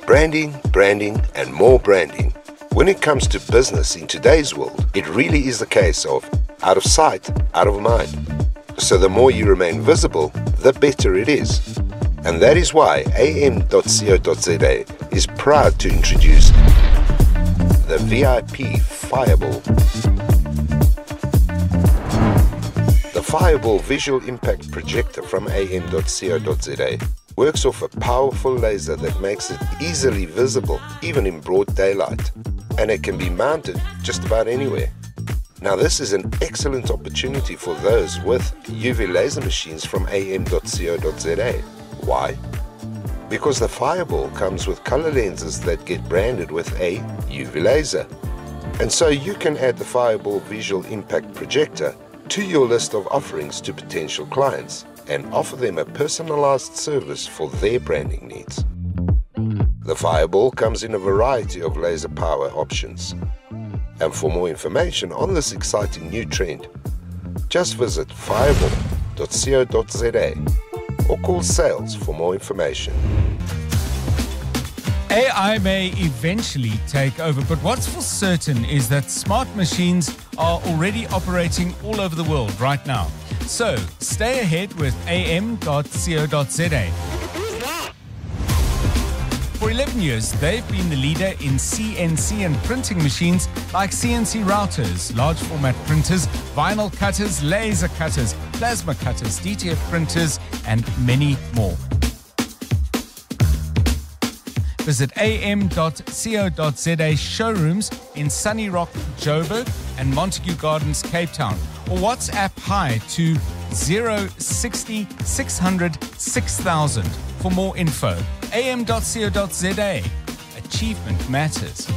Branding, branding, and more branding. When it comes to business in today's world, it really is the case of out of sight, out of mind. So the more you remain visible, the better it is. And that is why am.co.za is proud to introduce the VIP Fireball. The Fireball Visual Impact Projector from am.co.za works off a powerful laser that makes it easily visible even in broad daylight, and it can be mounted just about anywhere. Now this is an excellent opportunity for those with UV laser machines from am.co.za. Why? Because the Fireball comes with color lenses that get branded with a UV laser. And so you can add the Fireball Visual Impact Projector to your list of offerings to potential clients and offer them a personalized service for their branding needs. The Fireball comes in a variety of laser power options. And for more information on this exciting new trend, just visit fireball.co.za or call sales for more information. AI may eventually take over, but what's for certain is that smart machines are already operating all over the world right now. So stay ahead with am.co.za. For 11 years, they've been the leader in CNC and printing machines like CNC routers, large format printers, vinyl cutters, laser cutters, plasma cutters, DTF printers, and many more. Visit am.co.za showrooms in Sunny Rock, Joburg, and Montague Gardens, Cape Town, or WhatsApp hi to 060 600 6000 for more info. am.co.za. Achievement matters.